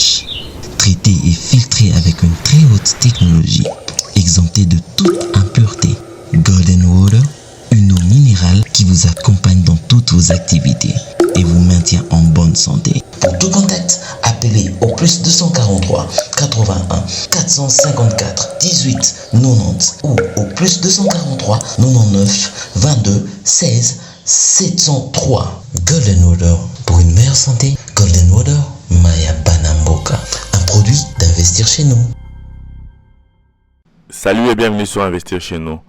fraîches, traitées et filtrées avec une très haute technologie, exemptées de toute impureté. Golden Water, une eau minérale qui vous accompagne dans toutes vos activités et vous maintient en bonne santé. Pour tout contact, appelez au plus 243 81 454 18 90 ou au plus 243 99 22 16 703. Golden Water, pour une meilleure santé. Golden Water, Maya Banamboka, un produit d'Investir chez nous. Salut et bienvenue sur Investir chez nous.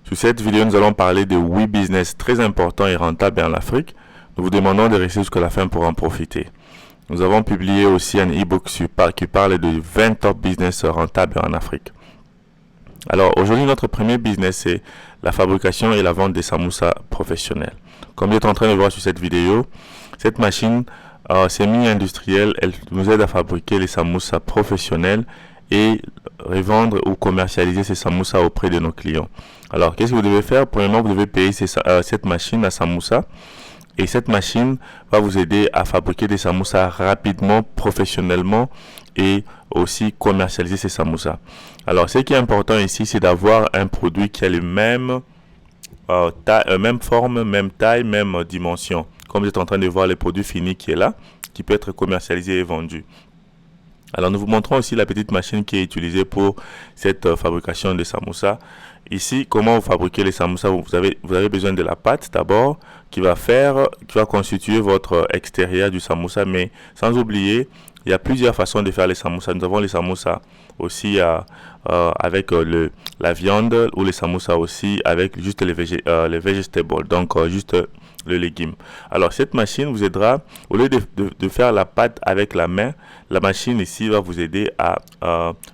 Sur cette vidéo, nous allons parler de 8 business très importants et rentables en Afrique. Nous vous demandons de rester jusqu'à la fin pour en profiter. Nous avons publié aussi un e-book qui parle de 20 top business rentables en Afrique. Alors aujourd'hui, notre premier business, c'est la fabrication et la vente des samoussas professionnels. Comme vous êtes en train de voir sur cette vidéo, cette machine semi-industrielle, elle nous aide à fabriquer les samoussas professionnels et revendre ou commercialiser ces samoussas auprès de nos clients. Alors, qu'est-ce que vous devez faire? Premièrement, vous devez payer cette machine à samoussa. Et cette machine va vous aider à fabriquer des samoussas rapidement, professionnellement et aussi commercialiser ces samoussas. Alors, ce qui est important ici, c'est d'avoir un produit qui a les mêmes même forme, même taille, même dimension. Comme vous êtes en train de voir le produit fini qui est là, qui peut être commercialisé et vendu. Alors, nous vous montrons aussi la petite machine qui est utilisée pour cette fabrication de samoussas. Ici, comment vous fabriquez les samoussas? Vous avez besoin de la pâte d'abord qui va constituer votre extérieur du samoussa. Mais sans oublier, il y a plusieurs façons de faire les samoussas. Nous avons les samoussas aussi avec la viande ou les samoussas aussi avec juste les vegetables, donc juste le légume. Alors cette machine vous aidera, au lieu de faire la pâte avec la main, la machine ici va vous aider à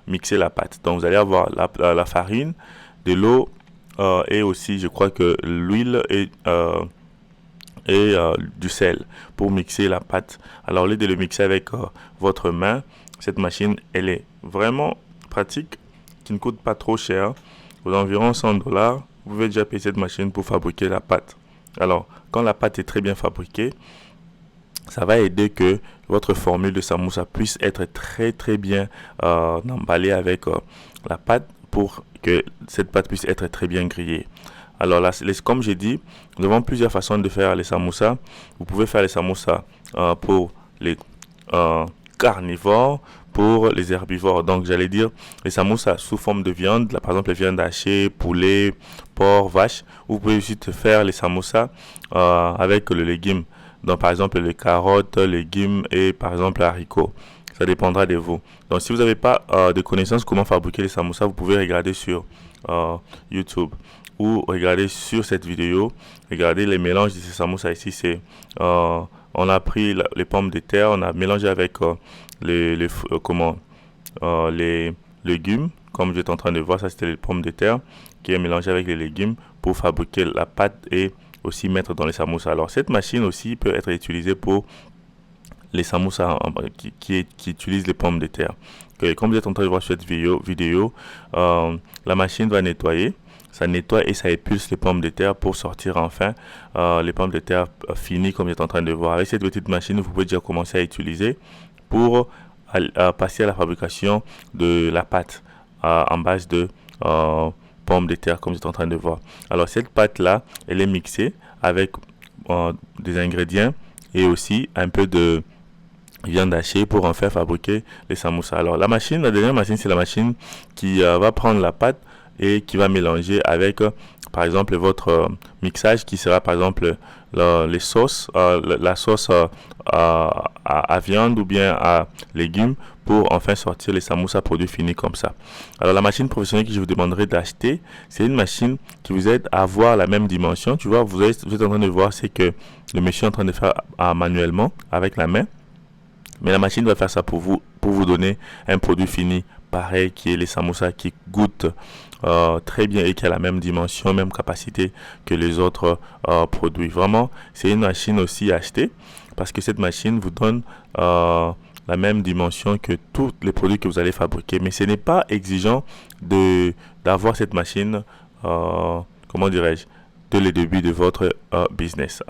mixer la pâte. Donc vous allez avoir la farine, de l'eau et aussi je crois que l'huile et du sel pour mixer la pâte. Alors au lieu de le mixer avec votre main, cette machine elle est vraiment pratique, qui ne coûte pas trop cher, aux environs $100. Vous pouvez déjà payer cette machine pour fabriquer la pâte. Alors quand la pâte est très bien fabriquée, ça va aider que votre formule de samoussa puisse être très bien emballée avec la pâte pour que cette pâte puisse être très bien grillée. Alors là, comme j'ai dit, nous avons plusieurs façons de faire les samoussas. Vous pouvez faire les samoussas pour les carnivores, pour les herbivores. Donc j'allais dire les samoussas sous forme de viande, là, par exemple les viandes hachées, poulet, porc, vache. Vous pouvez aussi faire les samoussas avec le légume. Donc par exemple les carottes, légumes et par exemple haricots. Ça dépendra de vous. Donc si vous n'avez pas de connaissances comment fabriquer les samoussas, vous pouvez regarder sur YouTube ou regarder sur cette vidéo. Regardez les mélanges de ces samoussas ici. On a pris les pommes de terre, on a mélangé avec les légumes. Comme vous êtes en train de voir, ça c'était les pommes de terre qui est mélangé avec les légumes pour fabriquer la pâte et aussi mettre dans les samoussas. Alors cette machine aussi peut être utilisée pour les samoussas qui utilisent les pommes de terre. Comme vous êtes en train de voir cette vidéo, la machine va nettoyer. Ça nettoie et ça épulse les pommes de terre pour sortir enfin les pommes de terre finies comme vous êtes en train de voir. Avec cette petite machine, vous pouvez déjà commencer à utiliser pour passer à la fabrication de la pâte en base de pommes de terre comme vous êtes en train de voir. Alors cette pâte là, elle est mixée avec des ingrédients et aussi un peu de viande hachée pour en faire fabriquer les samoussas. Alors la dernière machine, c'est la machine qui va prendre la pâte et qui va mélanger avec par exemple votre mixage qui sera par exemple les sauces, la sauce à viande ou bien à légumes pour enfin sortir les samoussas produits finis comme ça. Alors la machine professionnelle que je vous demanderai d'acheter, c'est une machine qui vous aide à avoir la même dimension. Tu vois, vous êtes en train de voir, c'est que le monsieur est en train de faire manuellement avec la main. Mais la machine va faire ça pour vous donner un produit fini pareil qui est les samoussas qui goûtent très bien et qui a la même dimension, même capacité que les autres produits. Vraiment, c'est une machine aussi à acheter parce que cette machine vous donne la même dimension que tous les produits que vous allez fabriquer. Mais ce n'est pas exigeant d'avoir cette machine, comment dirais-je, dès le début de votre business.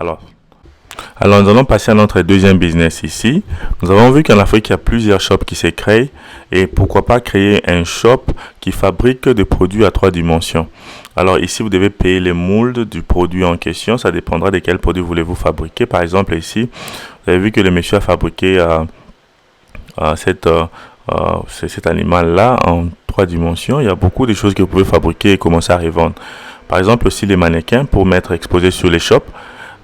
Alors, nous allons passer à notre deuxième business ici. Nous avons vu qu'en Afrique, il y a plusieurs shops qui se créent. Et pourquoi pas créer un shop qui fabrique des produits à 3 dimensions. Alors ici, vous devez payer les moulds du produit en question. Ça dépendra de quel produit voulez-vous fabriquer. Par exemple, ici, vous avez vu que le monsieur a fabriqué cet animal-là en 3 dimensions. Il y a beaucoup de choses que vous pouvez fabriquer et commencer à revendre. Par exemple, aussi les mannequins pour mettre exposés sur les shops.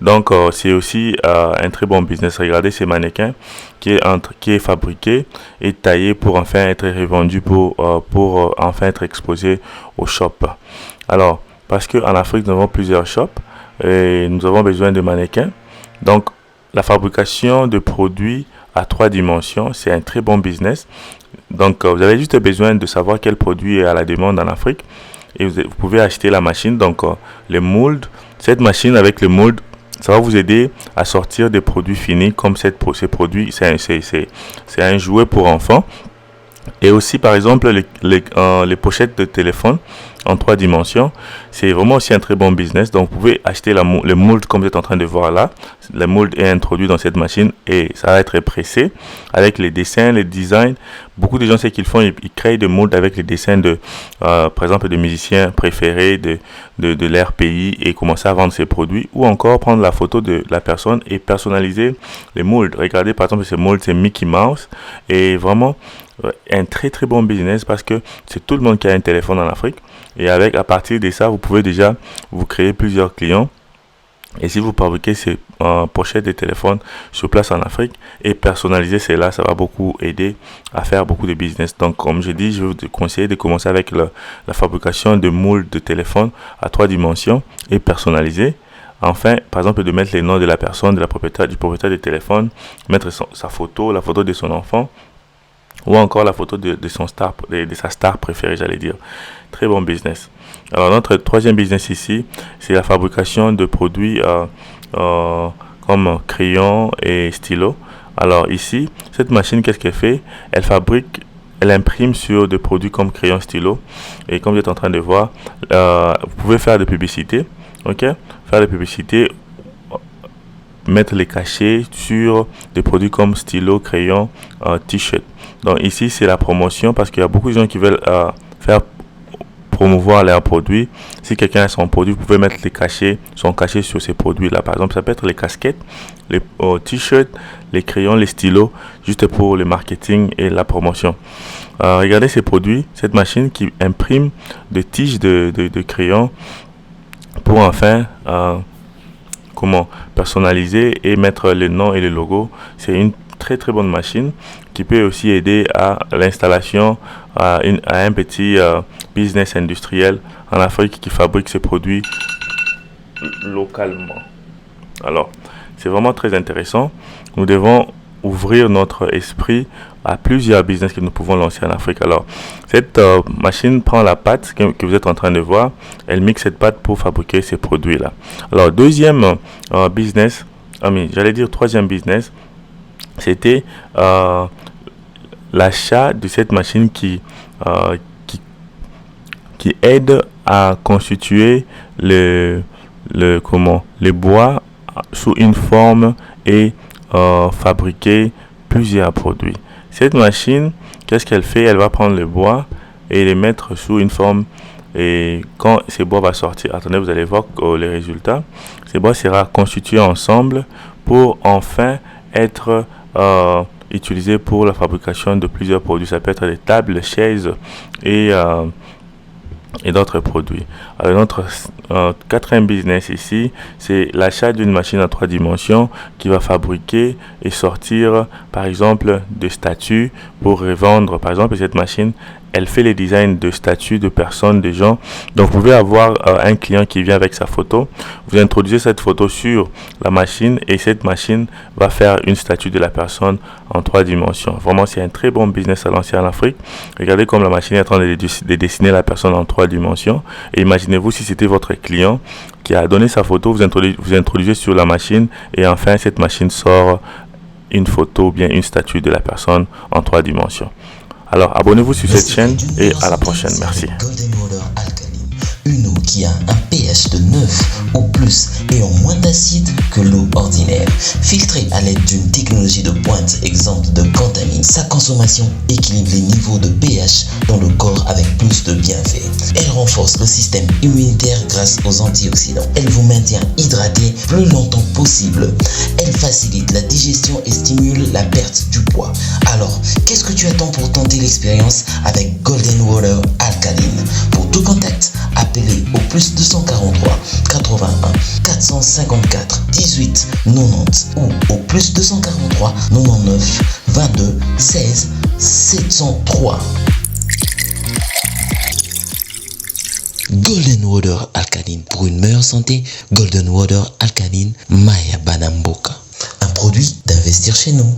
Donc, c'est aussi un très bon business. Regardez ces mannequins qui est fabriqué et taillé pour enfin être revendu, pour enfin être exposé au shop. Alors, parce qu'en Afrique, nous avons plusieurs shops et nous avons besoin de mannequins. Donc, la fabrication de produits à 3 dimensions, c'est un très bon business. Donc, vous avez juste besoin de savoir quel produit est à la demande en Afrique et vous pouvez acheter la machine. Donc, les moulds, cette machine avec les moulds, ça va vous aider à sortir des produits finis comme ces produits. C'est un jouet pour enfants. Et aussi, par exemple, les pochettes de téléphone en 3 dimensions. C'est vraiment aussi un très bon business. Donc, vous pouvez acheter le mold comme vous êtes en train de voir là. Le mold est introduit dans cette machine et ça va être pressé avec les dessins, les designs. Beaucoup de gens, ce qu'ils font, ils créent des molds avec les dessins par exemple, de musiciens préférés de leur pays et commencer à vendre ces produits. Ou encore prendre la photo de la personne et personnaliser les molds. Regardez, par exemple, ce mold, c'est Mickey Mouse. Et vraiment, un très très bon business parce que c'est tout le monde qui a un téléphone en Afrique. Et à partir de ça, vous pouvez déjà vous créer plusieurs clients. Et si vous fabriquez ces pochettes de téléphone sur place en Afrique et personnaliser cela, ça va beaucoup aider à faire beaucoup de business. Donc, comme je dis, je vais vous conseiller de commencer avec la fabrication de moules de téléphone à 3 dimensions et personnaliser. Enfin, par exemple, de mettre les noms de la personne, du propriétaire du téléphone, mettre sa photo, la photo de son enfant, ou encore la photo de sa star préférée, j'allais dire. Très bon business. Alors, notre troisième business ici, c'est la fabrication de produits comme crayons et stylos. Alors ici, cette machine, qu'est-ce qu'elle fait? Elle imprime sur des produits comme crayons, stylos. Et comme vous êtes en train de voir, vous pouvez faire des publicités. Ok? Faire des publicités, mettre les cachets sur des produits comme stylos, crayons, t-shirt. Donc ici, c'est la promotion parce qu'il y a beaucoup de gens qui veulent faire promouvoir leurs produits. Si quelqu'un a son produit, vous pouvez mettre son cachet sur ces produits-là. Par exemple, ça peut être les casquettes, les t-shirts, les crayons, les stylos, juste pour le marketing et la promotion. Regardez ces produits, cette machine qui imprime des tiges de crayons pour enfin personnaliser et mettre les noms et les logos. C'est une très très bonne machine qui peut aussi aider à l'installation à un petit business industriel en Afrique qui fabrique ses produits localement. Alors, c'est vraiment très intéressant. Nous devons ouvrir notre esprit à plusieurs business que nous pouvons lancer en Afrique. Alors, cette machine prend la pâte que vous êtes en train de voir, elle mixe cette pâte pour fabriquer ces produits-là. Alors, troisième business, c'était l'achat de cette machine qui aide à constituer les bois sous une forme et fabriquer plusieurs produits. Cette machine, qu'est-ce qu'elle fait? Elle va prendre le bois et les mettre sous une forme. Et quand ces bois vont sortir, attendez, vous allez voir les résultats. Ces bois sera constitués ensemble pour enfin être utilisé pour la fabrication de plusieurs produits. Ça peut être des tables, des chaises et d'autres produits. Alors, notre quatrième business ici, c'est l'achat d'une machine à 3 dimensions qui va fabriquer et sortir, par exemple, des statues pour revendre. Par exemple, cette machine, elle fait les designs de statues, de personnes, de gens. Donc, vous pouvez avoir un client qui vient avec sa photo. Vous introduisez cette photo sur la machine et cette machine va faire une statue de la personne en 3 dimensions. Vraiment, c'est un très bon business à lancer en Afrique. Regardez comme la machine est en train de dessiner la personne en 3 dimensions. Et imaginez-vous si c'était votre client qui a donné sa photo, vous introduisez sur la machine et enfin, cette machine sort une photo ou bien une statue de la personne en 3 dimensions. Alors, abonnez-vous sur cette chaîne et à la prochaine. Merci. Une eau qui a un pH de 9 au plus et en moins d'acide que l'eau ordinaire. Filtrée à l'aide d'une technologie de pointe exempte de contamines, sa consommation équilibre les niveaux de pH dans le corps avec plus de bienfaits. Elle renforce le système immunitaire grâce aux antioxydants. Elle vous maintient hydraté plus longtemps possible. Elle facilite la digestion et stimule la perte du poids. Alors, qu'est-ce que tu attends pour tenter l'expérience avec Golden Water Alkaline? Pour tout contact, appelez au plus 243 81 454 18 90 ou au plus 243 99 22 16 703. Golden Water Alkaline. Pour une meilleure santé, Golden Water Alkaline Maya Banamboka. Un produit d'Investir chez nous.